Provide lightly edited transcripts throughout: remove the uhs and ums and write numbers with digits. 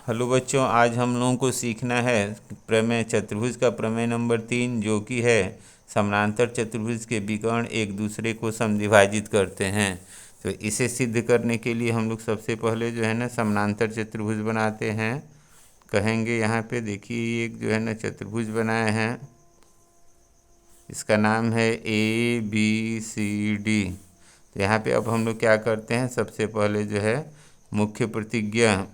Hello बच्चों, आज हम लोगों को सीखना है प्रमेय चतुर्भुज का प्रमेय नंबर 3, जो कि है समानांतर चतुर्भुज के विकर्ण एक दूसरे को समद्विभाजित करते हैं। तो इसे सिद्ध करने के लिए हम लोग सबसे पहले जो है ना समानांतर चतुर्भुज बनाते हैं। कहेंगे यहाँ पे देखिए, एक जो है ना चतुर्भुज बनाए हैं, इसका नाम है ABCD। तो यहाँ पे अब हम लोग क्या करते हैं, सबसे पहले जो है मुख्य प्रतिज्ञा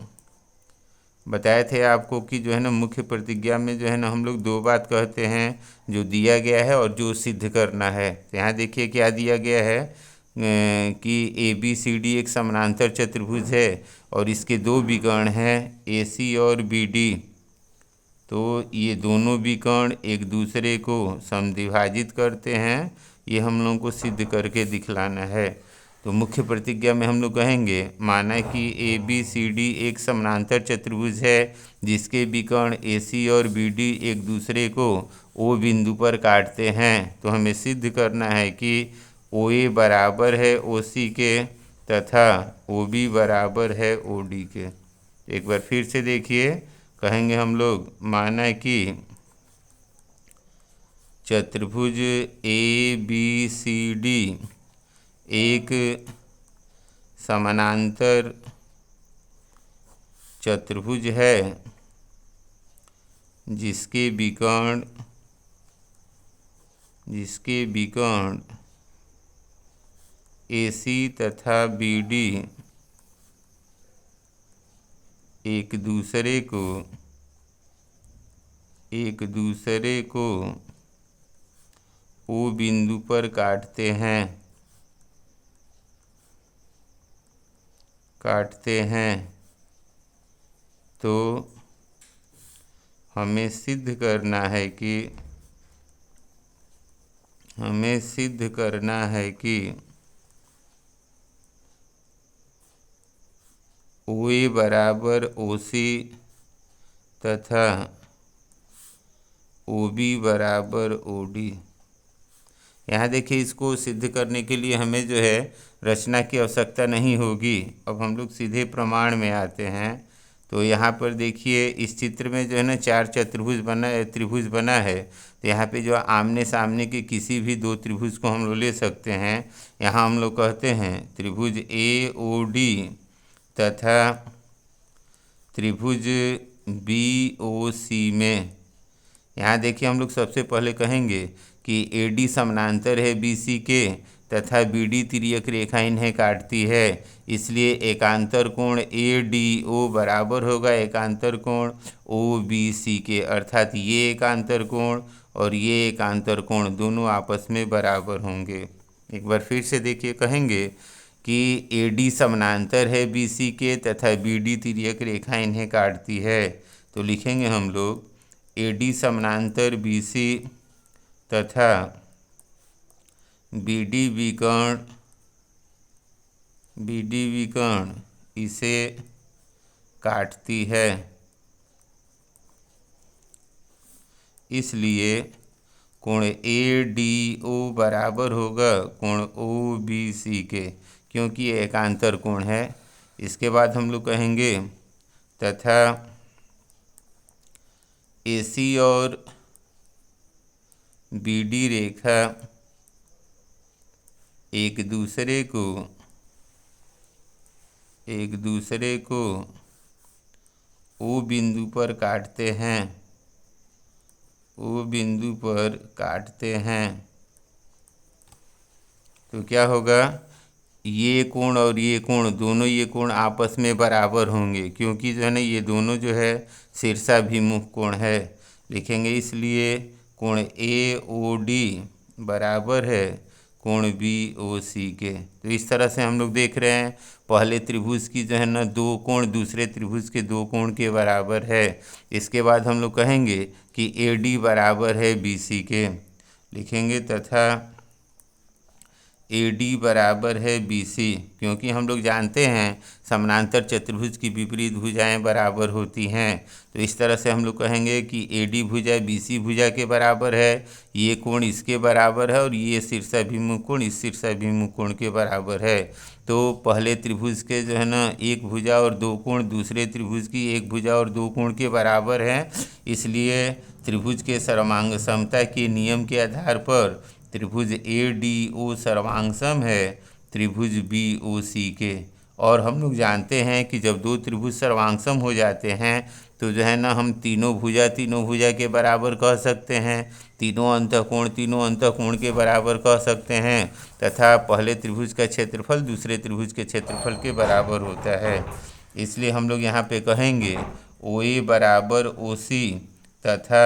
बताए थे आपको कि जो है ना मुख्य प्रतिज्ञा में जो है ना हम लोग दो बात कहते हैं, जो दिया गया है और जो सिद्ध करना है। तो यहाँ देखिए क्या दिया गया है कि ABCD एक समानांतर चतुर्भुज है और इसके दो विकर्ण हैं AC और BD। तो ये दोनों विकर्ण एक दूसरे को समद्विभाजित करते हैं, ये हम लोगों को सिद्ध करके दिखलाना है। तो मुख्य प्रतिज्ञा में हम लोग कहेंगे, माना कि ABCD एक समानांतर चतुर्भुज है जिसके विकर्ण AC और BD एक दूसरे को O बिंदु पर काटते हैं। तो हमें सिद्ध करना है कि OA बराबर है OC के तथा OB बराबर है OD के। एक बार फिर से देखिए, कहेंगे हम लोग, माना कि चतुर्भुज ABCD एक समानांतर चतुर्भुज है जिसके विकर्ण AC तथा BD एक दूसरे को O बिंदु पर काटते हैं। तो हमें सिद्ध करना है कि OA बराबर OC तथा OB बराबर OD। यहाँ देखिए, इसको सिद्ध करने के लिए हमें जो है रचना की आवश्यकता नहीं होगी। अब हम लोग सीधे प्रमाण में आते हैं। तो यहाँ पर देखिए, इस चित्र में जो है ना चार त्रिभुज बना है। तो यहाँ पे जो आमने सामने के किसी भी दो त्रिभुज को हम लोग ले सकते हैं। यहाँ हम लोग कहते हैं त्रिभुज AOD तथा त्रिभुज BOC में। यहाँ देखिए, हम लोग सबसे पहले कहेंगे कि AD समानांतर है BC के तथा BD तिर्यक रेखा इन्हें काटती है, इसलिए एकांतर कोण ADO बराबर होगा एकांतर कोण OBC के। अर्थात ये एकांतर कोण और ये एकांतर कोण दोनों आपस में बराबर होंगे। एक बार फिर से देखिए, कहेंगे कि AD समानांतर है BC के तथा BD तिर्यक रेखा इन्हें काटती है। तो लिखेंगे हम लोग, AD समानांतर BC तथा BD विकर्ण इसे काटती है, इसलिए कोण ADO बराबर होगा कोण OBC के, क्योंकि ये एकांतर कोण है। इसके बाद हम लोग कहेंगे तथा AC और BD रेखा एक दूसरे को O बिंदु पर काटते हैं। तो क्या होगा, ये कोण और ये कोण दोनों ये कोण आपस में बराबर होंगे, क्योंकि जो है ना ये दोनों जो है शीर्षाभिमुख कोण है। लिखेंगे इसलिए कोण AOD बराबर है कोण BOC के। तो इस तरह से हम लोग देख रहे हैं, पहले त्रिभुज की जो है ना दो कोण दूसरे त्रिभुज के दो कोण के बराबर है। इसके बाद हम लोग कहेंगे कि AD बराबर है BC के। लिखेंगे तथा AD बराबर है BC, क्योंकि हम लोग जानते हैं समानांतर चतुर्भुज की विपरीत भुजाएं बराबर होती हैं। तो इस तरह से हम लोग कहेंगे कि AD भुजा BC भुजा के बराबर है, ये कोण इसके बराबर है, और ये शीर्षाभिमुख कोण इस शीर्षाभिमुख कोण के बराबर है। तो पहले त्रिभुज के जो है ना एक भुजा और दो कोण दूसरे त्रिभुज की एक भुजा और दो कोण के बराबर हैं। इसलिए त्रिभुज के सर्वांग समता के नियम के आधार पर त्रिभुज ADO सर्वांग सम है त्रिभुज BOC के। और हम लोग जानते हैं कि जब दो त्रिभुज सर्वांग सम हो जाते हैं तो जो है ना हम तीनों भुजा के बराबर कह सकते हैं, तीनों अंतःकोण के बराबर कह सकते हैं, तथा पहले त्रिभुज का क्षेत्रफल दूसरे त्रिभुज के क्षेत्रफल के बराबर होता है। इसलिए हम लोग यहाँ पे कहेंगे OA बराबर OC तथा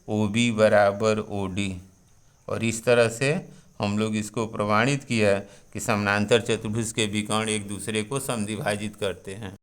OB बराबर OD। और इस तरह से हम लोग इसको प्रमाणित किया कि समानांतर चतुर्भुज के विकर्ण एक दूसरे को समद्विभाजित करते हैं।